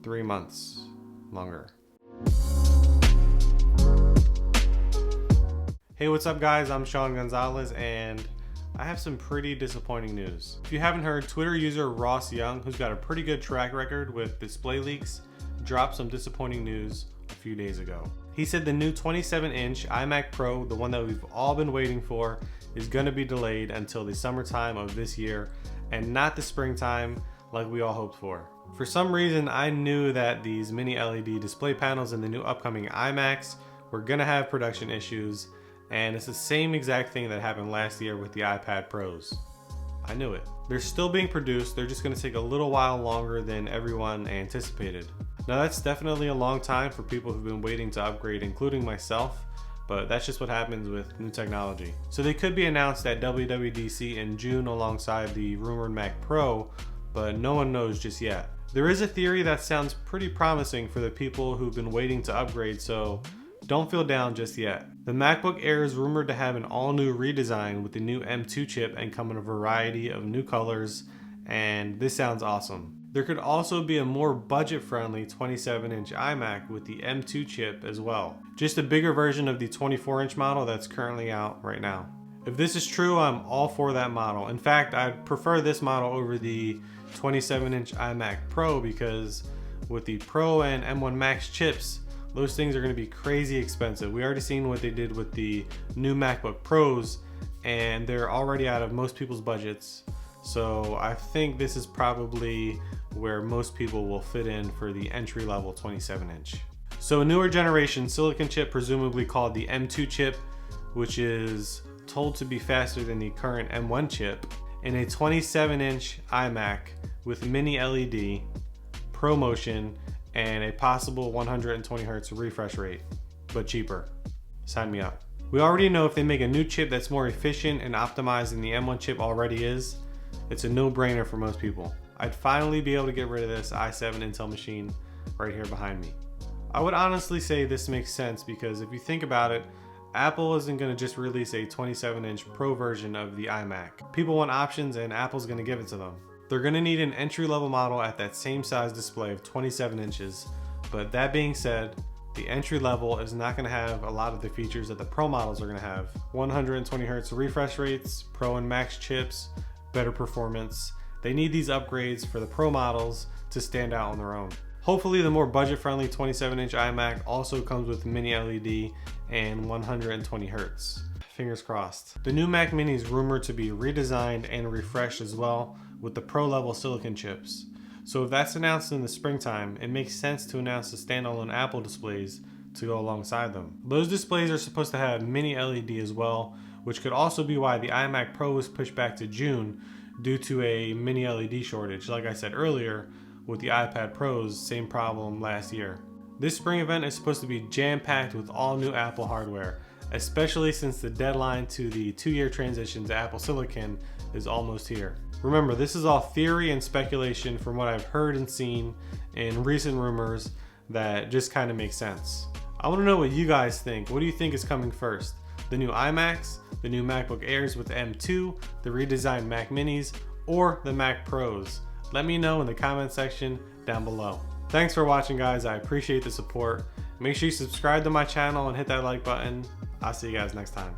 3 months longer. Hey, what's up guys? I'm Shawn Gonzalez and I have some pretty disappointing news. If you haven't heard, Twitter user Ross Young, who's got a pretty good track record with display leaks, dropped some disappointing news a few days ago. He said the new 27-inch iMac Pro, the one that we've all been waiting for, is going to be delayed until the summertime of this year and not the springtime like we all hoped for. For some reason, I knew that these mini LED display panels in the new upcoming iMacs were going to have production issues, and it's the same exact thing that happened last year with the iPad Pros. I knew it. They're still being produced, they're just going to take a little while longer than everyone anticipated. Now that's definitely a long time for people who've been waiting to upgrade, including myself, but that's just what happens with new technology. So they could be announced at WWDC in June alongside the rumored Mac Pro, but no one knows just yet. There is a theory that sounds pretty promising for the people who've been waiting to upgrade, so don't feel down just yet. The MacBook Air is rumored to have an all-new redesign with the new M2 chip and come in a variety of new colors, and this sounds awesome. There could also be a more budget-friendly 27-inch iMac with the M2 chip as well. Just a bigger version of the 24-inch model that's currently out right now. If this is true, I'm all for that model. In fact, I'd prefer this model over the 27-inch iMac Pro because with the Pro and M1 Max chips, those things are going to be crazy expensive. We already seen what they did with the new MacBook Pros, and they're already out of most people's budgets. So I think this is probably where most people will fit in for the entry-level 27-inch. So a newer generation silicon chip, presumably called the M2 chip, which is told to be faster than the current M1 chip, and a 27-inch iMac with mini LED, ProMotion, and a possible 120 Hz refresh rate, but cheaper. Sign me up. We already know if they make a new chip that's more efficient and optimized than the M1 chip already is, it's a no-brainer for most people. I'd finally be able to get rid of this i7 Intel machine right here behind me. I would honestly say this makes sense because if you think about it, Apple isn't going to just release a 27-inch Pro version of the iMac. People want options and Apple's going to give it to them. They're going to need an entry-level model at that same size display of 27 inches, but that being said, the entry level is not going to have a lot of the features that the Pro models are going to have. 120 Hz refresh rates, Pro and Max chips, better performance. They need these upgrades for the Pro models to stand out on their own. Hopefully the more budget-friendly 27-inch iMac also comes with mini LED and 120 Hz. Fingers crossed. The new Mac Mini is rumored to be redesigned and refreshed as well with the Pro level silicon chips. So if that's announced in the springtime, it makes sense to announce the standalone Apple displays to go alongside them. Those displays are supposed to have mini LED as well, which could also be why the iMac Pro was pushed back to June due to a mini LED shortage. Like I said earlier, with the iPad Pros, same problem last year. This spring event is supposed to be jam-packed with all new Apple hardware, especially since the deadline to the 2-year transition to Apple Silicon is almost here. Remember, this is all theory and speculation from what I've heard and seen in recent rumors that just kind of make sense. I want to know what you guys think. What do you think is coming first? The new iMacs, the new MacBook Airs with M2, the redesigned Mac Minis, or the Mac Pros? Let me know in the comment section down below. Thanks for watching guys, I appreciate the support. Make sure you subscribe to my channel and hit that like button. I'll see you guys next time.